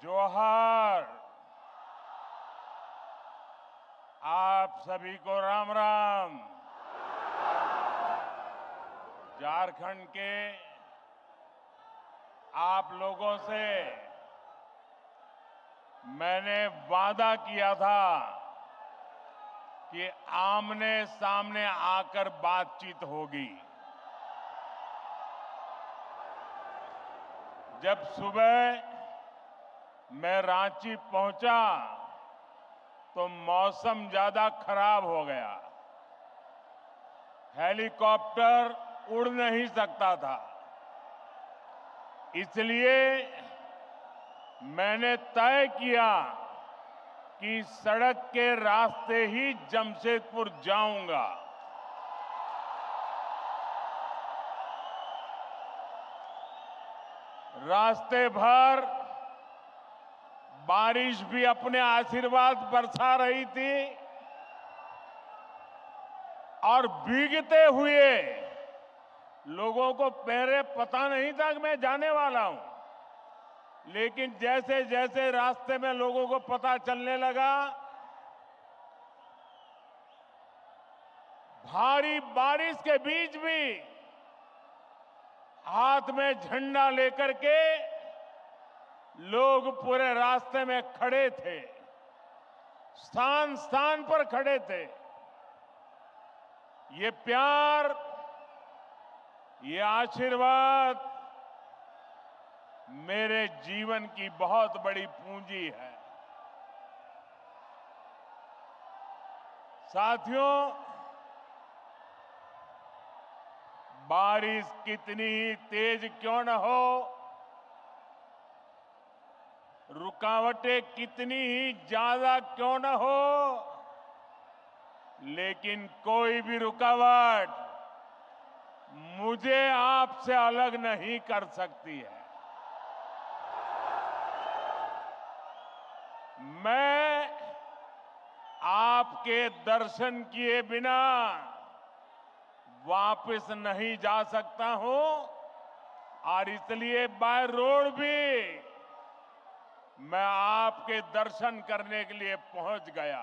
जोहार। आप सभी को राम राम। झारखंड के आप लोगों से मैंने वादा किया था कि आमने सामने आकर बातचीत होगी। जब सुबह मैं रांची पहुंचा तो मौसम ज्यादा खराब हो गया, हेलीकॉप्टर उड़ नहीं सकता था। इसलिए मैंने तय किया कि सड़क के रास्ते ही जमशेदपुर जाऊंगा। रास्ते भर बारिश भी अपने आशीर्वाद बरसा रही थी और भीगते हुए लोगों को पहले पता नहीं था कि मैं जाने वाला हूं, लेकिन जैसे जैसे रास्ते में लोगों को पता चलने लगा, भारी बारिश के बीच भी हाथ में झंडा लेकर के लोग पूरे रास्ते में खड़े थे, स्थान स्थान पर खड़े थे। ये प्यार, ये आशीर्वाद मेरे जीवन की बहुत बड़ी पूंजी है। साथियों, बारिश कितनी ही तेज क्यों न हो, रुकावटें कितनी ही ज्यादा क्यों न हो, लेकिन कोई भी रुकावट मुझे आपसे अलग नहीं कर सकती है। मैं आपके दर्शन किए बिना वापस नहीं जा सकता हूं और इसलिए बाय रोड भी मैं आपके दर्शन करने के लिए पहुंच गया।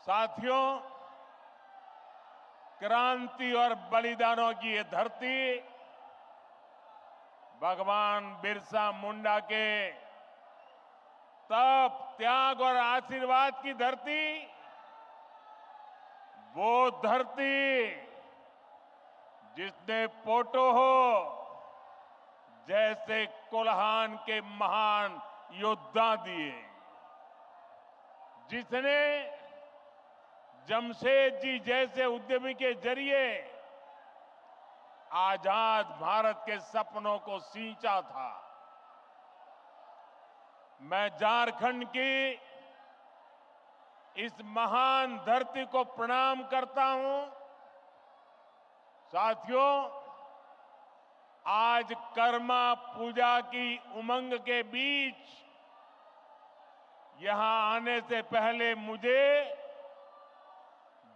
साथियों, क्रांति और बलिदानों की ये धरती भगवान बिरसा मुंडा के तप, त्याग और आशीर्वाद की धरती, वो धरती जिसने पोटो हो जैसे कोल्हान के महान योद्धा दिए, जिसने जमशेद जी जैसे उद्यमी के जरिए आजाद भारत के सपनों को सींचा था। मैं झारखंड की इस महान धरती को प्रणाम करता हूं। साथियों, आज कर्मा पूजा की उमंग के बीच यहां आने से पहले मुझे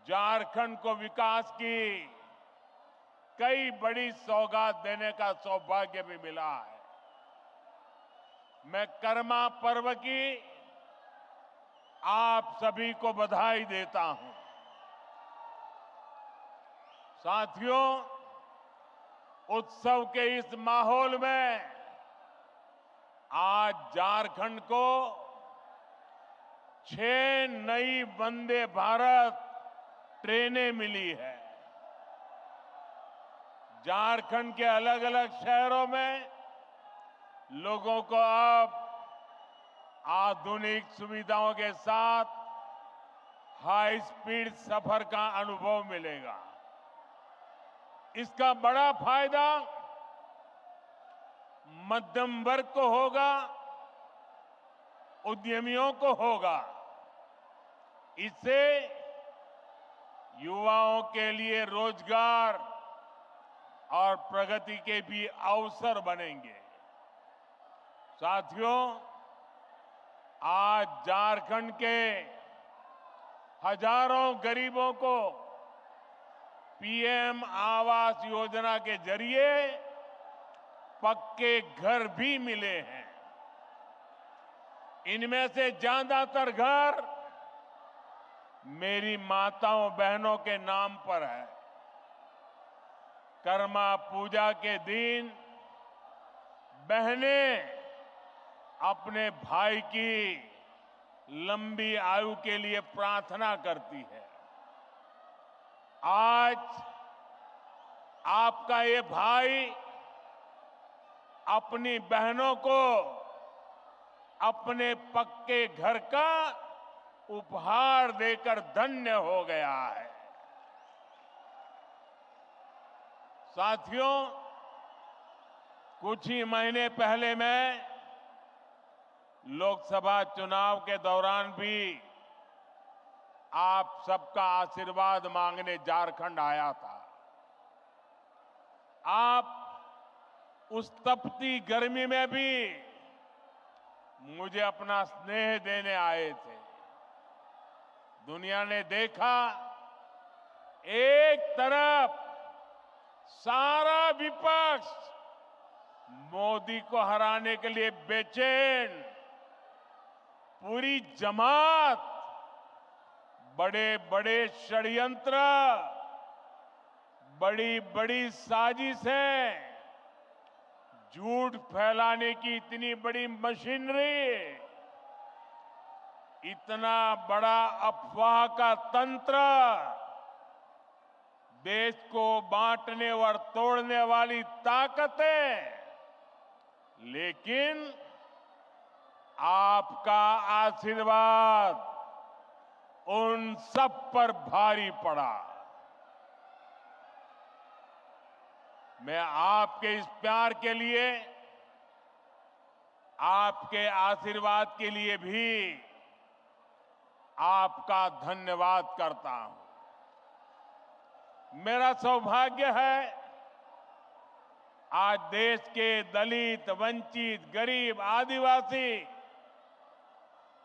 झारखंड को विकास की कई बड़ी सौगात देने का सौभाग्य भी मिला है। मैं कर्मा पर्व की आप सभी को बधाई देता हूं। साथियों, उत्सव के इस माहौल में आज झारखंड को 6 नई वंदे भारत ट्रेनें मिली है। झारखंड के अलग अलग शहरों में लोगों को अब आधुनिक सुविधाओं के साथ हाई स्पीड सफर का अनुभव मिलेगा। इसका बड़ा फायदा मध्यम वर्ग को होगा, उद्यमियों को होगा। इससे युवाओं के लिए रोजगार और प्रगति के भी अवसर बनेंगे। साथियों, आज झारखंड के हजारों गरीबों को पीएम आवास योजना के जरिए पक्के घर भी मिले हैं। इनमें से ज्यादातर घर मेरी माताओं बहनों के नाम पर है। कर्मा पूजा के दिन बहनें अपने भाई की लंबी आयु के लिए प्रार्थना करती है। आज आपका ये भाई अपनी बहनों को अपने पक्के घर का उपहार देकर धन्य हो गया है। साथियों, कुछ ही महीने पहले मैं लोकसभा चुनाव के दौरान भी आप सबका आशीर्वाद मांगने झारखंड आया था। आप उस तपती गर्मी में भी मुझे अपना स्नेह देने आए थे। दुनिया ने देखा, एक तरफ सारा विपक्ष मोदी को हराने के लिए बेचैन, पूरी जमात बड़े बड़े षड्यंत्र, बड़ी बड़ी साजिशें, झूठ फैलाने की इतनी बड़ी मशीनरी, इतना बड़ा अफवाह का तंत्र, देश को बांटने और तोड़ने वाली ताकतें, लेकिन आपका आशीर्वाद उन सब पर भारी पड़ा। मैं आपके इस प्यार के लिए, आपके आशीर्वाद के लिए भी आपका धन्यवाद करता हूं। मेरा सौभाग्य है, आज देश के दलित, वंचित, गरीब, आदिवासी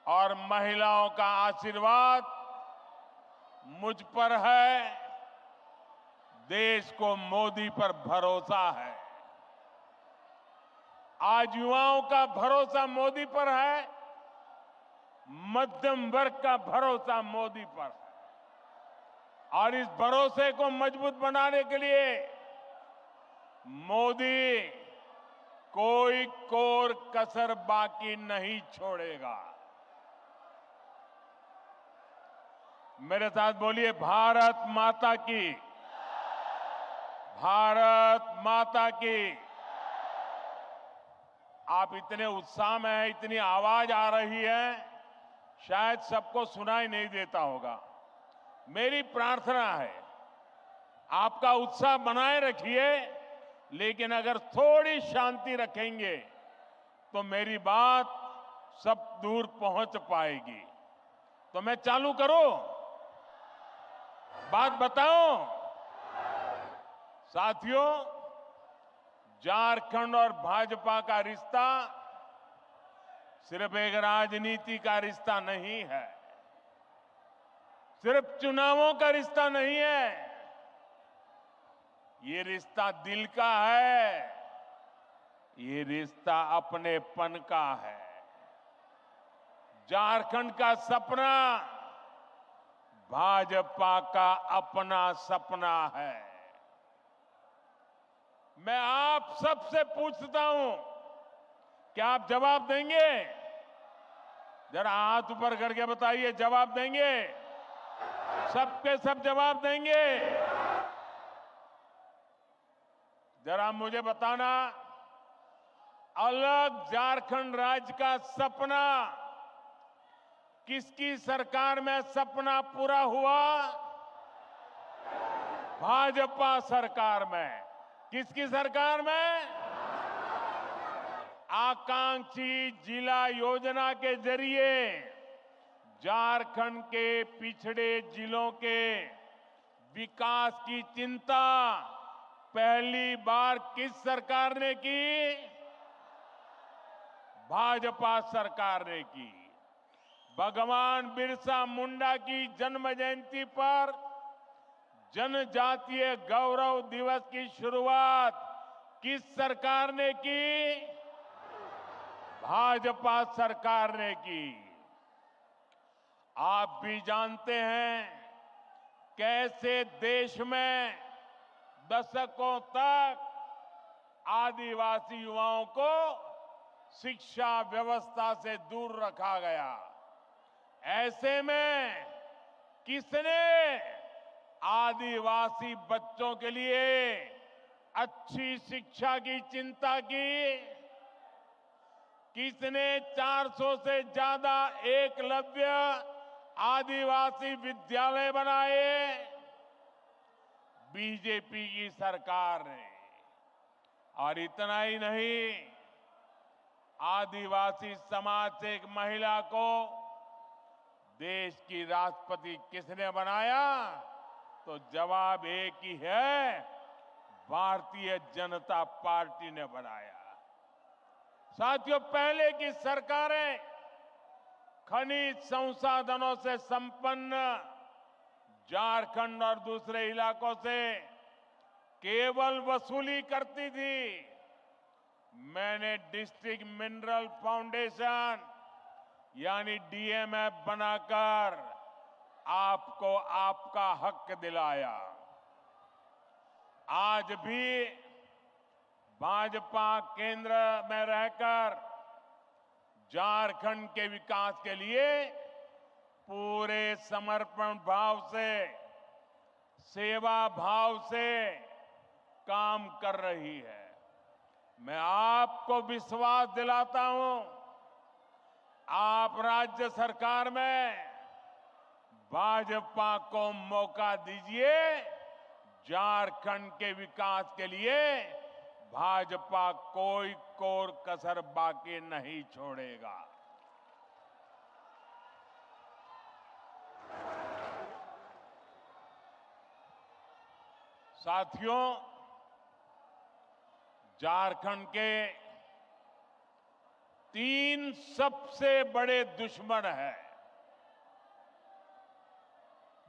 और महिलाओं का आशीर्वाद मुझ पर है। देश को मोदी पर भरोसा है। आज युवाओं का भरोसा मोदी पर है, मध्यम वर्ग का भरोसा मोदी पर है। और इस भरोसे को मजबूत बनाने के लिए मोदी कोई कोर कसर बाकी नहीं छोड़ेगा। मेरे साथ बोलिए, भारत माता की, भारत माता की। आप इतने उत्साह में हैं, इतनी आवाज आ रही है, शायद सबको सुनाई नहीं देता होगा। मेरी प्रार्थना है, आपका उत्साह बनाए रखिए, लेकिन अगर थोड़ी शांति रखेंगे तो मेरी बात सब दूर पहुंच पाएगी। तो मैं चालू करूं, बात बताऊं? साथियों, झारखंड और भाजपा का रिश्ता सिर्फ एक राजनीति का रिश्ता नहीं है, सिर्फ चुनावों का रिश्ता नहीं है। ये रिश्ता दिल का है, ये रिश्ता अपनेपन का है। झारखंड का सपना भाजपा का अपना सपना है। मैं आप सबसे पूछता हूं, क्या आप जवाब देंगे? जरा हाथ ऊपर करके बताइए, जवाब देंगे? सबके सब जवाब देंगे? जरा मुझे बताना, अलग झारखंड राज्य का सपना किसकी सरकार में सपना पूरा हुआ? भाजपा सरकार में। किसकी सरकार में? आकांक्षी जिला योजना के जरिए झारखंड के पिछड़े जिलों के विकास की चिंता पहली बार किस सरकार ने की? भाजपा सरकार ने की। भगवान बिरसा मुंडा की जन्म जयंती पर जनजातीय गौरव दिवस की शुरुआत किस सरकार ने की? भाजपा सरकार ने की। आप भी जानते हैं कैसे देश में दशकों तक आदिवासी युवाओं को शिक्षा व्यवस्था से दूर रखा गया। ऐसे में किसने आदिवासी बच्चों के लिए अच्छी शिक्षा की चिंता की? किसने 400 से ज्यादा एकलव्य आदिवासी विद्यालय बनाए? बीजेपी की सरकार ने। और इतना ही नहीं, आदिवासी समाज से एक महिला को देश की राष्ट्रपति किसने बनाया? तो जवाब एक ही है, भारतीय जनता पार्टी ने बनाया। साथियों, पहले की सरकारें खनिज संसाधनों से संपन्न झारखंड और दूसरे इलाकों से केवल वसूली करती थी। मैंने डिस्ट्रिक्ट मिनरल फाउंडेशन यानी डीएमएफ बनाकर आपको आपका हक दिलाया। आज भी भाजपा केंद्र में रहकर झारखंड के विकास के लिए पूरे समर्पण भाव से, सेवा भाव से काम कर रही है। मैं आपको विश्वास दिलाता हूं, आप राज्य सरकार में भाजपा को मौका दीजिए। झारखंड के विकास के लिए भाजपा कोई कोर कसर बाकी नहीं छोड़ेगा। साथियों, झारखंड के 3 सबसे बड़े दुश्मन हैं।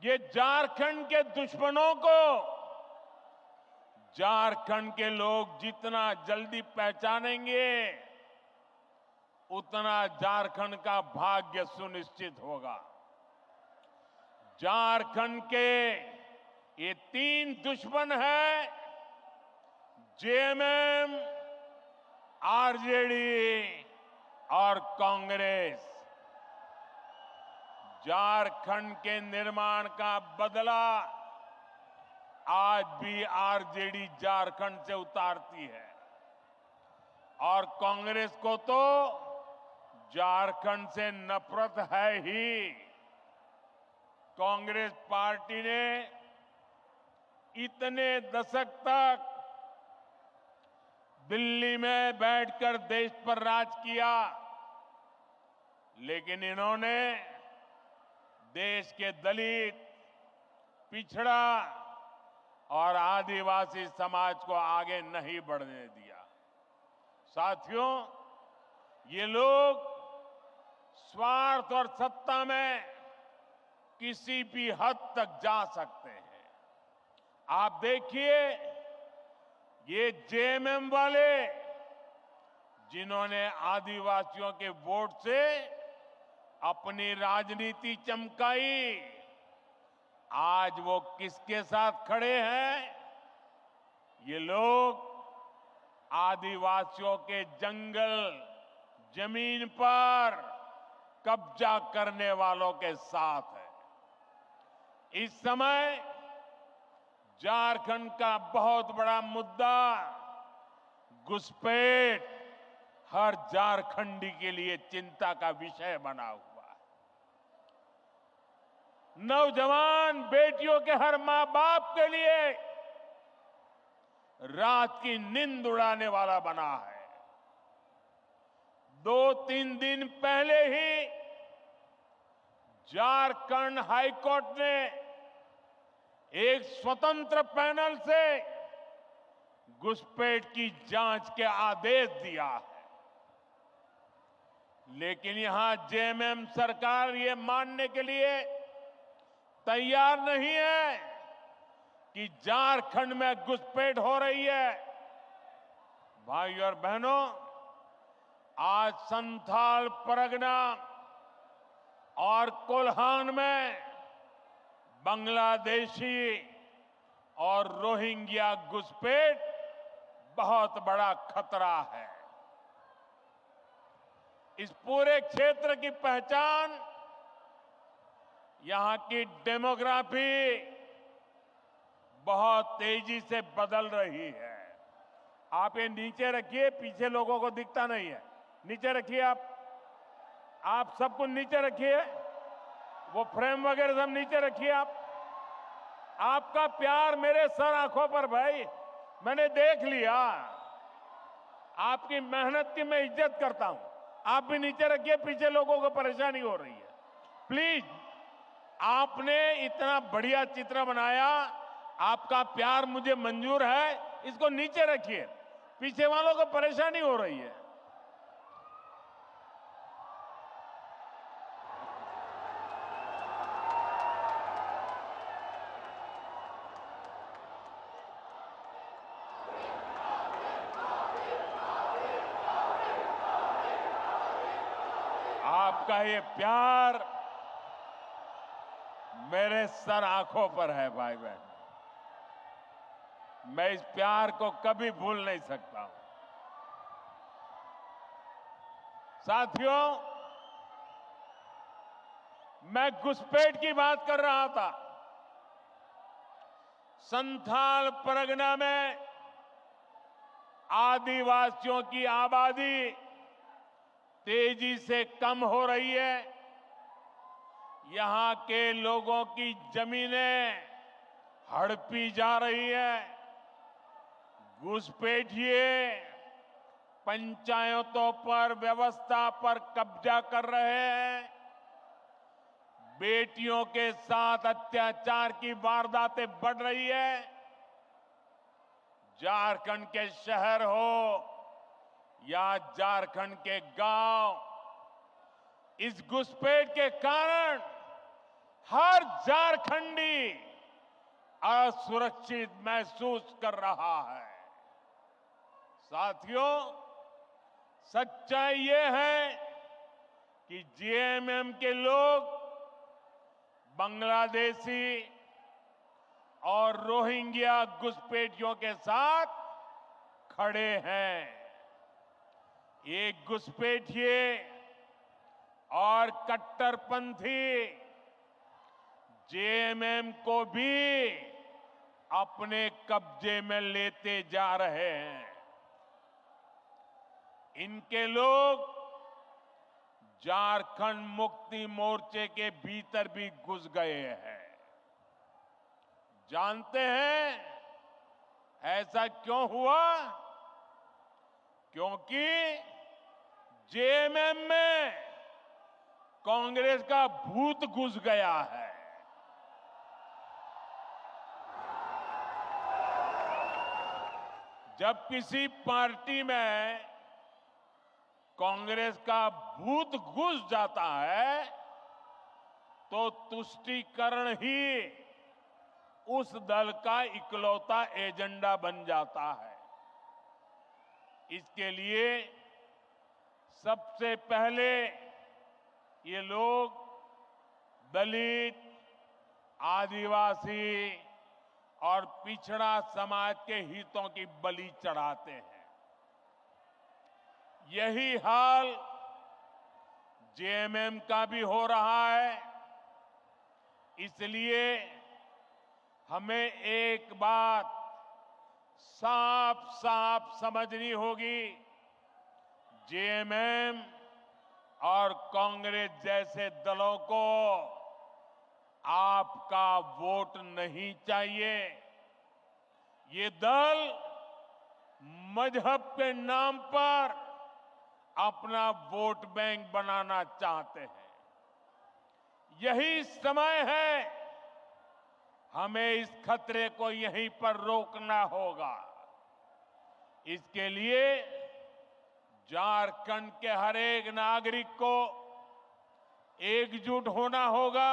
ये झारखंड के दुश्मनों को झारखंड के लोग जितना जल्दी पहचानेंगे, उतना झारखंड का भाग्य सुनिश्चित होगा। झारखंड के ये 3 दुश्मन हैं, जेएमएम, आरजेडी और कांग्रेस। झारखंड के निर्माण का बदला आज भी आरजेडी झारखंड से उतारती है और कांग्रेस को तो झारखंड से नफरत है ही। कांग्रेस पार्टी ने इतने दशक तक दिल्ली में बैठकर देश पर राज किया, लेकिन इन्होंने देश के दलित, पिछड़ा और आदिवासी समाज को आगे नहीं बढ़ने दिया। साथियों, ये लोग स्वार्थ और सत्ता में किसी भी हद तक जा सकते हैं। आप देखिए, ये जेएमएम वाले जिन्होंने आदिवासियों के वोट से अपनी राजनीति चमकाई, आज वो किसके साथ खड़े हैं? ये लोग आदिवासियों के जंगल, जमीन पर कब्जा करने वालों के साथ है। इस समय झारखंड का बहुत बड़ा मुद्दा घुसपैठ हर झारखंडी के लिए चिंता का विषय बना हुआ है। नौजवान बेटियों के हर मां बाप के लिए रात की नींद उड़ाने वाला बना है। 2-3 दिन पहले ही झारखंड हाईकोर्ट ने एक स्वतंत्र पैनल से घुसपैठ की जांच के आदेश दिया है, लेकिन यहां जेएमएम सरकार ये मानने के लिए तैयार नहीं है कि झारखंड में घुसपैठ हो रही है। भाइयों और बहनों, आज संथाल परगना और कोल्हान में बांग्लादेशी और रोहिंग्या घुसपैठ बहुत बड़ा खतरा है। इस पूरे क्षेत्र की पहचान यहां की डेमोग्राफी बहुत तेजी से बदल रही है। आप ये नीचे रखिए, पीछे लोगों को दिखता नहीं है। नीचे रखिए आप सब कुछ नीचे रखिए, वो फ्रेम वगैरह सब नीचे रखिए। आपका प्यार मेरे सर आंखों पर भाई, मैंने देख लिया। आपकी मेहनत की मैं इज्जत करता हूं। आप भी नीचे रखिए, पीछे लोगों को परेशानी हो रही है। प्लीज, आपने इतना बढ़िया चित्र बनाया, आपका प्यार मुझे मंजूर है, इसको नीचे रखिए, पीछे वालों को परेशानी हो रही है। आपका ये प्यार मेरे सर आंखों पर है भाई बहन। मैं इस प्यार को कभी भूल नहीं सकता हूं। साथियों, मैं घुसपैठ की बात कर रहा था। संथाल परगना में आदिवासियों की आबादी तेजी से कम हो रही है। यहां के लोगों की जमीनें हड़पी जा रही है। घुसपैठिए पंचायतों पर, व्यवस्था पर कब्जा कर रहे हैं। बेटियों के साथ अत्याचार की वारदातें बढ़ रही है। झारखंड के शहर हो या झारखंड के गांव, इस घुसपैठ के कारण हर झारखंडी असुरक्षित महसूस कर रहा है। साथियों, सच्चाई ये है कि जेएमएम के लोग बांग्लादेशी और रोहिंग्या घुसपैठियों के साथ खड़े हैं। एक घुसपैठिए और कट्टरपंथी जेएमएम को भी अपने कब्जे में लेते जा रहे हैं। इनके लोग झारखंड मुक्ति मोर्चे के भीतर भी घुस गए हैं। जानते हैं ऐसा क्यों हुआ? क्योंकि जेएमएम में कांग्रेस का भूत घुस गया है। जब किसी पार्टी में कांग्रेस का भूत घुस जाता है तो तुष्टीकरण ही उस दल का इकलौता एजेंडा बन जाता है। इसके लिए सबसे पहले ये लोग दलित, आदिवासी और पिछड़ा समाज के हितों की बलि चढ़ाते हैं। यही हाल जेएमएम का भी हो रहा है। इसलिए हमें एक बात साफ साफ समझनी होगी, जेएमएम और कांग्रेस जैसे दलों को आपका वोट नहीं चाहिए। ये दल मजहब के नाम पर अपना वोट बैंक बनाना चाहते हैं। यही समय है, हमें इस खतरे को यहीं पर रोकना होगा। इसके लिए झारखंड के हर एक नागरिक को एकजुट होना होगा,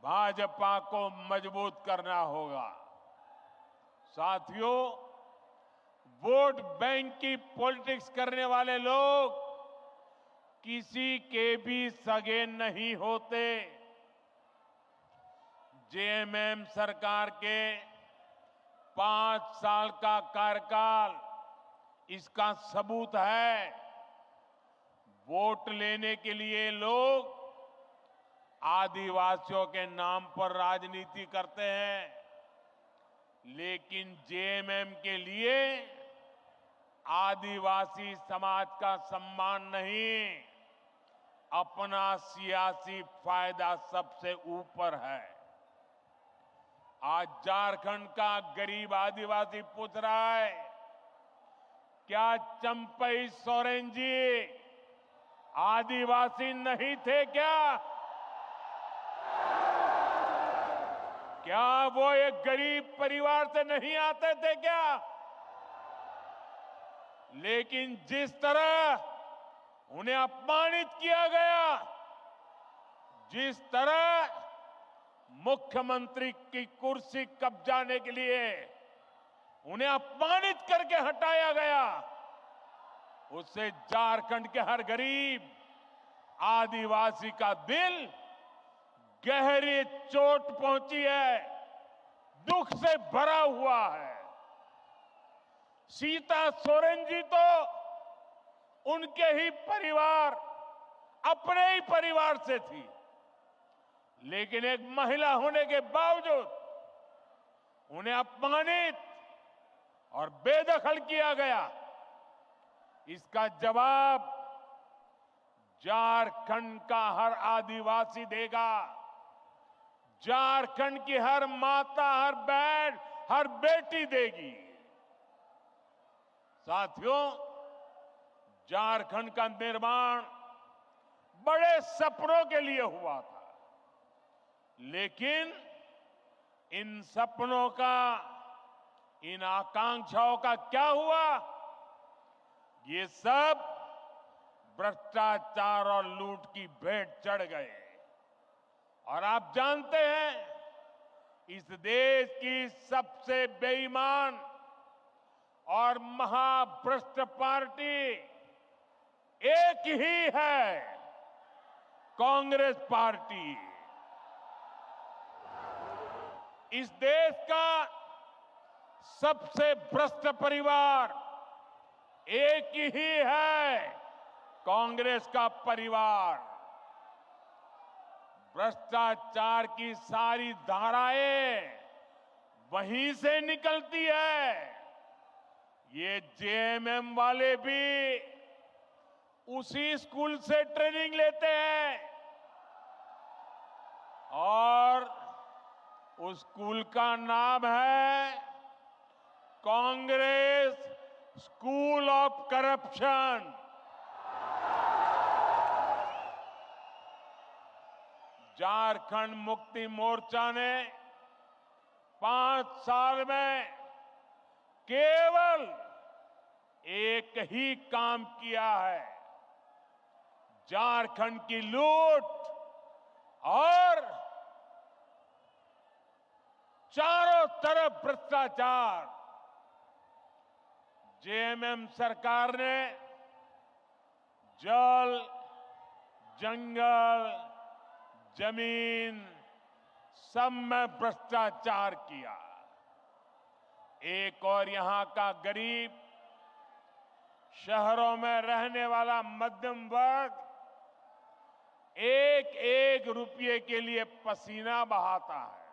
भाजपा को मजबूत करना होगा। साथियों, वोट बैंक की पॉलिटिक्स करने वाले लोग किसी के भी सगे नहीं होते। जेएमएम सरकार के 5 साल का कार्यकाल इसका सबूत है। वोट लेने के लिए लोग आदिवासियों के नाम पर राजनीति करते हैं, लेकिन जेएमएम के लिए आदिवासी समाज का सम्मान नहीं, अपना सियासी फायदा सबसे ऊपर है। आज झारखंड का गरीब आदिवासी पूछ रहा है, क्या चंपई सोरेन जी आदिवासी नहीं थे क्या? क्या वो एक गरीब परिवार से नहीं आते थे क्या? लेकिन जिस तरह उन्हें अपमानित किया गया, जिस तरह मुख्यमंत्री की कुर्सी कब्जाने के लिए उन्हें अपमानित करके हटाया गया, उससे झारखंड के हर गरीब आदिवासी का दिल गहरी चोट पहुंची है, दुख से भरा हुआ है। सीता सोरेन जी तो उनके ही परिवार, अपने ही परिवार से थी, लेकिन एक महिला होने के बावजूद उन्हें अपमानित और बेदखल किया गया। इसका जवाब झारखंड का हर आदिवासी देगा। झारखंड की हर माता, हर बहन, हर बेटी देगी। साथियों, झारखंड का निर्माण बड़े सपनों के लिए हुआ था, लेकिन इन सपनों का, इन आकांक्षाओं का क्या हुआ? ये सब भ्रष्टाचार और लूट की भेंट चढ़ गए। और आप जानते हैं, इस देश की सबसे बेईमान और महाभ्रष्ट पार्टी एक ही है, कांग्रेस पार्टी। इस देश का सबसे भ्रष्ट परिवार एक ही है, कांग्रेस का परिवार। भ्रष्टाचार की सारी धाराएं वहीं से निकलती है। ये जेएमएम वाले भी उसी स्कूल से ट्रेनिंग लेते हैं, और उस स्कूल का नाम है Congress school of corruption. Jharkhand Mukti Morcha ने 5 साल में केवल एक ही काम किया है, झारखंड की लूट और चारों तरफ भ्रष्टाचार। जेएमएम सरकार ने जल, जंगल, जमीन सब में भ्रष्टाचार किया। एक और यहां का गरीब, शहरों में रहने वाला मध्यम वर्ग एक एक रुपये के लिए पसीना बहाता है।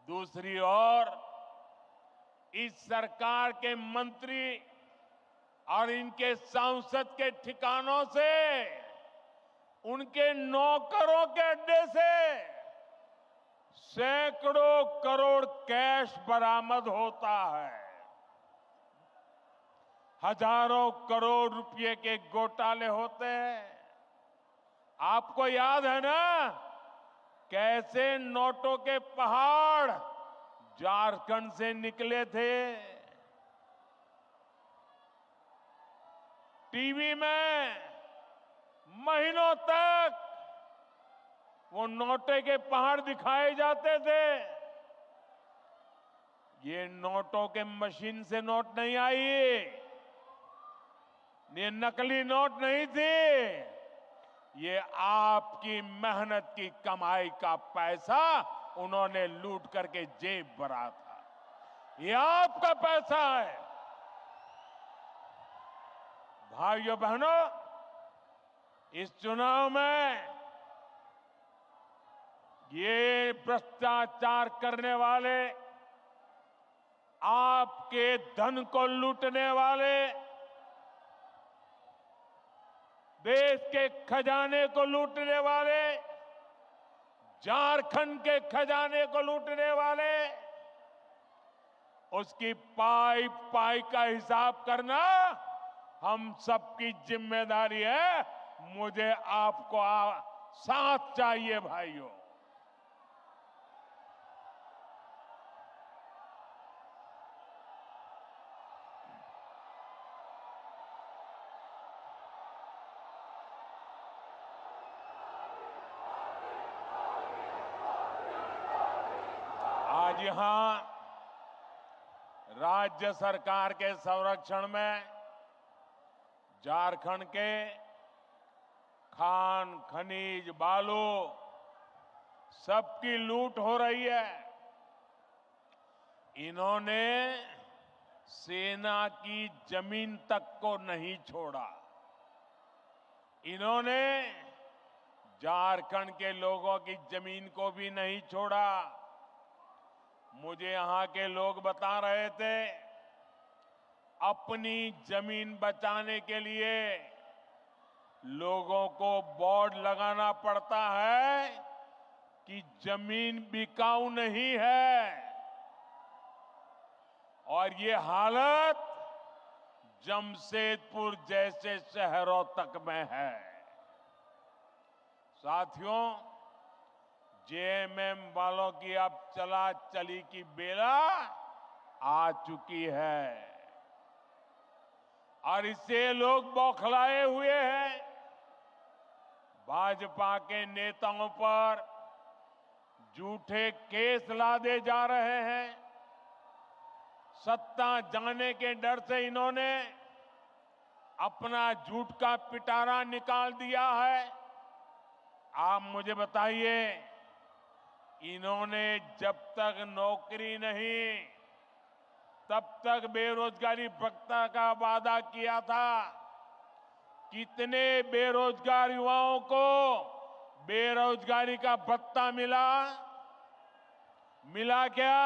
दूसरी ओर इस सरकार के मंत्री और इनके सांसद के ठिकानों से, उनके नौकरों के अड्डे से सैकड़ों करोड़ कैश बरामद होता है। हजारों करोड़ रुपए के घोटाले होते हैं। आपको याद है ना, कैसे नोटों के पहाड़ झारखंड से निकले थे? टीवी में महीनों तक वो नोटे के पहाड़ दिखाए जाते थे। ये नोटों के मशीन से नोट नहीं आई, ये नकली नोट नहीं थी, ये आपकी मेहनत की कमाई का पैसा उन्होंने लूट करके जेब भरा था। ये आपका पैसा है। भाइयों बहनों, इस चुनाव में ये भ्रष्टाचार करने वाले, आपके धन को लूटने वाले, देश के खजाने को लूटने वाले, झारखंड के खजाने को लूटने वाले, उसकी पाई पाई का हिसाब करना हम सबकी जिम्मेदारी है। मुझे आपको साथ चाहिए भाइयों। आज यहां राज्य सरकार के संरक्षण में झारखंड के खान, खनिज, बालू सबकी लूट हो रही है। इन्होंने सेना की जमीन तक को नहीं छोड़ा। इन्होंने झारखंड के लोगों की जमीन को भी नहीं छोड़ा। मुझे यहां के लोग बता रहे थे, अपनी जमीन बचाने के लिए लोगों को बोर्ड लगाना पड़ता है कि जमीन बिकाऊ नहीं है। और ये हालत जमशेदपुर जैसे शहरों तक में है। साथियों, जेएमएम वालों की अब चला चली की बेला आ चुकी है और इससे लोग बौखलाए हुए हैं। भाजपा के नेताओं पर झूठे केस लादे जा रहे हैं। सत्ता जाने के डर से इन्होंने अपना झूठ का पिटारा निकाल दिया है। आप मुझे बताइए, इन्होंने जब तक नौकरी नहीं, तब तक बेरोजगारी भत्ता का वादा किया था। कितने बेरोजगार युवाओं को बेरोजगारी का भत्ता मिला? मिला क्या?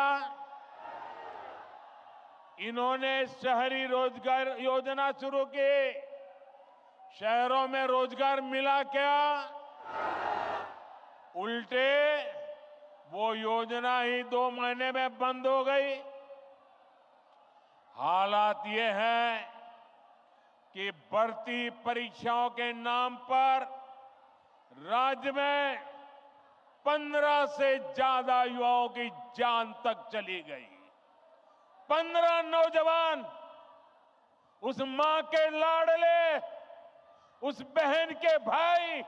इन्होंने शहरी रोजगार योजना शुरू की। शहरों में रोजगार मिला क्या? उल्टे वो योजना ही 2 महीने में बंद हो गई। हालात ये है कि भर्ती परीक्षाओं के नाम पर राज्य में 15 से ज्यादा युवाओं की जान तक चली गई। 15 नौजवान, उस मां के लाडले, उस बहन के भाई,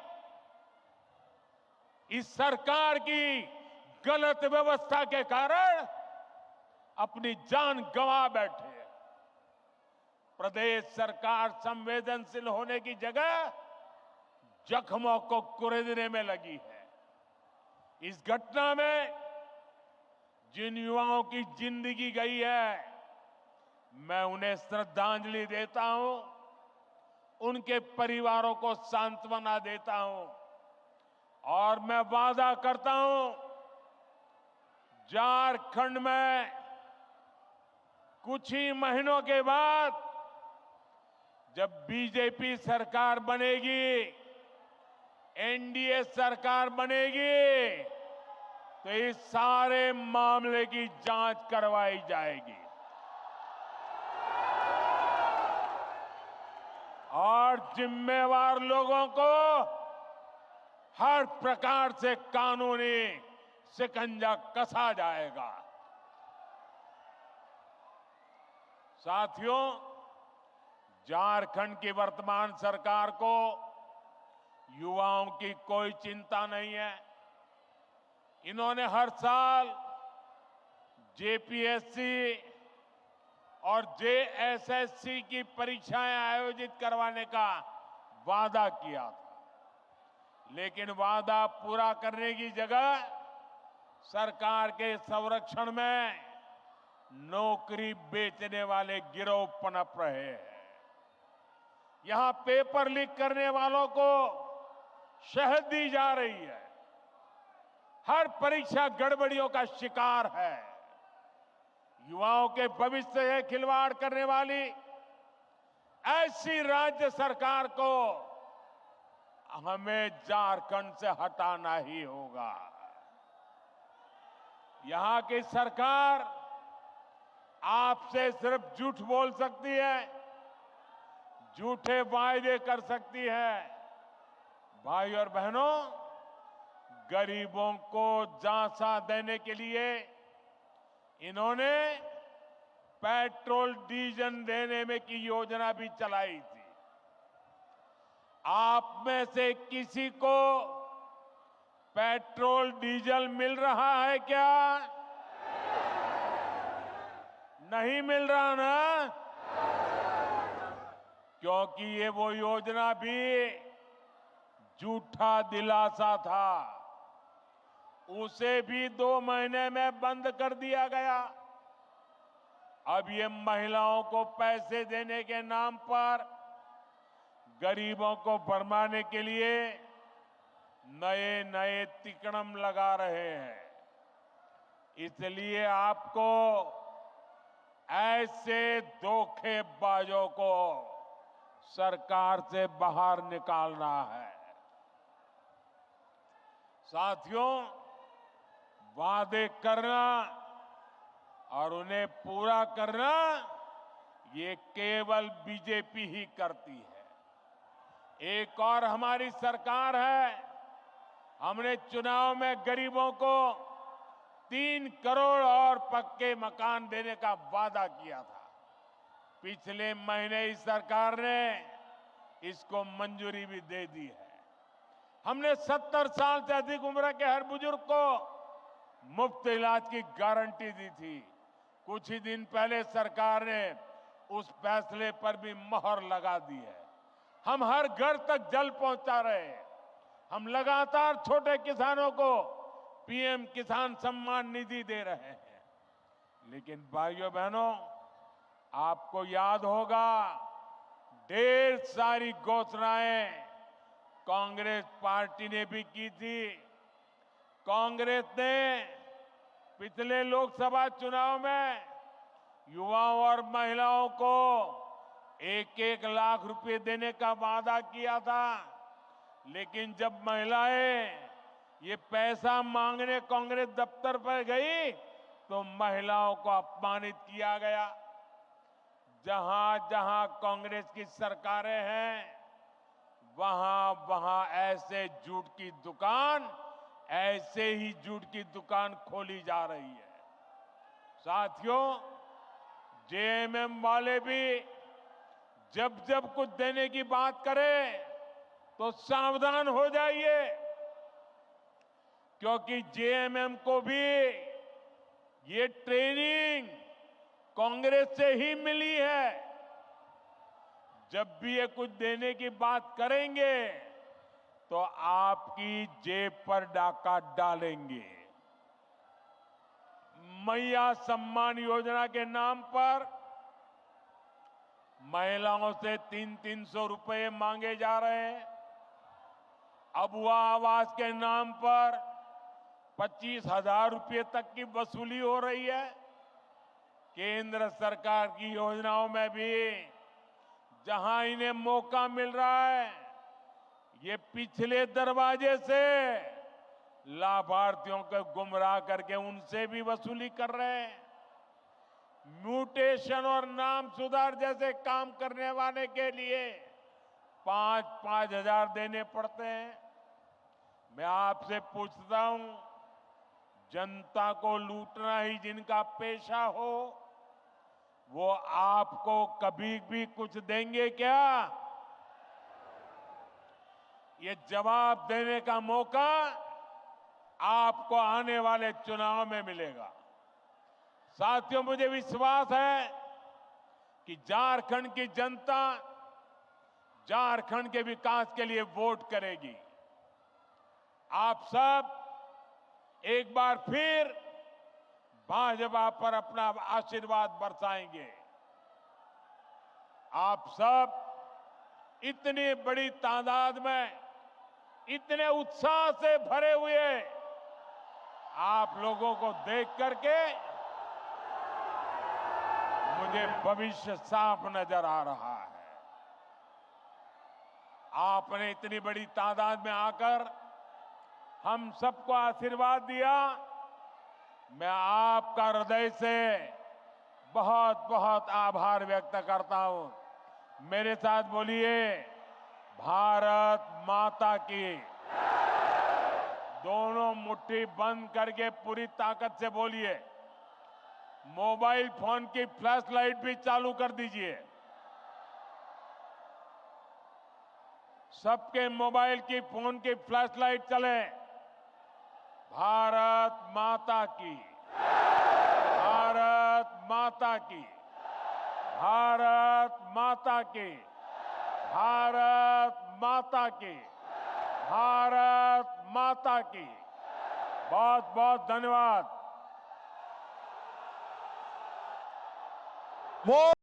इस सरकार की गलत व्यवस्था के कारण अपनी जान गंवा बैठे। प्रदेश सरकार संवेदनशील होने की जगह जख्मों को कुरेदने में लगी है। इस घटना में जिन युवाओं की जिंदगी गई है, मैं उन्हें श्रद्धांजलि देता हूं, उनके परिवारों को सांत्वना देता हूं और मैं वादा करता हूं, झारखंड में कुछ ही महीनों के बाद जब बीजेपी सरकार बनेगी, एनडीए सरकार बनेगी, तो इस सारे मामले की जांच करवाई जाएगी और जिम्मेवार लोगों को हर प्रकार से कानूनी शिकंजा कसा जाएगा। साथियों, झारखंड की वर्तमान सरकार को युवाओं की कोई चिंता नहीं है। इन्होंने हर साल जेपीएससी और जेएसएससी की परीक्षाएं आयोजित करवाने का वादा किया था, लेकिन वादा पूरा करने की जगह सरकार के संरक्षण में नौकरी बेचने वाले गिरोह पनप रहे हैं। यहां पेपर लीक करने वालों को शहद दी जा रही है। हर परीक्षा गड़बड़ियों का शिकार है। युवाओं के भविष्य से खिलवाड़ करने वाली ऐसी राज्य सरकार को हमें झारखंड से हटाना ही होगा। यहां की सरकार आपसे सिर्फ झूठ बोल सकती है, झूठे वायदे कर सकती है। भाई और बहनों, गरीबों को झांसा देने के लिए इन्होंने पेट्रोल डीजल देने में की योजना भी चलाई थी। आप में से किसी को पेट्रोल डीजल मिल रहा है क्या? नहीं मिल रहा ना? क्योंकि ये वो योजना भी झूठा दिलासा था। उसे भी 2 महीने में बंद कर दिया गया। अब ये महिलाओं को पैसे देने के नाम पर गरीबों को भरमाने के लिए नए नए तिकड़म लगा रहे हैं। इसलिए आपको ऐसे धोखेबाजों को सरकार से बाहर निकालना है। साथियों, वादे करना और उन्हें पूरा करना ये केवल बीजेपी ही करती है। एक और हमारी सरकार है। हमने चुनाव में गरीबों को 3 करोड़ और पक्के मकान देने का वादा किया था। पिछले महीने इस सरकार ने इसको मंजूरी भी दे दी है। हमने 70 साल से अधिक उम्र के हर बुजुर्ग को मुफ्त इलाज की गारंटी दी थी। कुछ ही दिन पहले सरकार ने उस फैसले पर भी मोहर लगा दी है। हम हर घर तक जल पहुंचा रहे हैं। हम लगातार छोटे किसानों को पीएम किसान सम्मान निधि दे रहे हैं। लेकिन भाइयों बहनों, आपको याद होगा, ढेर सारी घोषणाएं कांग्रेस पार्टी ने भी की थी। कांग्रेस ने पिछले लोकसभा चुनाव में युवाओं और महिलाओं को 1-1 लाख रुपए देने का वादा किया था। लेकिन जब महिलाएं ये पैसा मांगने कांग्रेस दफ्तर पर गई तो महिलाओं को अपमानित किया गया। जहां जहां कांग्रेस की सरकारें हैं, वहां वहां ऐसे झूठ की दुकान, ऐसे ही झूठ की दुकान खोली जा रही है। साथियों, जेएमएम वाले भी जब जब कुछ देने की बात करें तो सावधान हो जाइए, क्योंकि जेएमएम को भी ये ट्रेनिंग कांग्रेस से ही मिली है। जब भी ये कुछ देने की बात करेंगे तो आपकी जेब पर डाका डालेंगे। मैया सम्मान योजना के नाम पर महिलाओं से 300-300 रुपए मांगे जा रहे हैं। अबुआ आवास के नाम पर 25,000 रुपए तक की वसूली हो रही है। केंद्र सरकार की योजनाओं में भी जहां इन्हें मौका मिल रहा है, ये पिछले दरवाजे से लाभार्थियों को गुमराह करके उनसे भी वसूली कर रहे हैं। म्यूटेशन और नाम सुधार जैसे काम करने वाले के लिए 5-5 हजार देने पड़ते हैं। मैं आपसे पूछता हूं, जनता को लूटना ही जिनका पेशा हो, वो आपको कभी भी कुछ देंगे क्या? ये जवाब देने का मौका आपको आने वाले चुनाव में मिलेगा। साथियों, मुझे विश्वास है कि झारखंड की जनता झारखंड के विकास के लिए वोट करेगी। आप सब एक बार फिर भाजपा पर अपना आशीर्वाद बरसाएंगे। आप सब इतनी बड़ी तादाद में इतने उत्साह से भरे हुए आप लोगों को देख करके मुझे भविष्य साफ नजर आ रहा है। आपने इतनी बड़ी तादाद में आकर हम सबको आशीर्वाद दिया। मैं आपका हृदय से बहुत बहुत आभार व्यक्त करता हूं। मेरे साथ बोलिए, भारत माता की। दोनों मुट्ठी बंद करके पूरी ताकत से बोलिए। मोबाइल फोन की फ्लैश लाइट भी चालू कर दीजिए। सबके मोबाइल की फोन की फ्लैश लाइट चले। भारत माता की, भारत माता की, भारत माता की, भारत माता की, भारत माता की। बहुत बहुत धन्यवाद।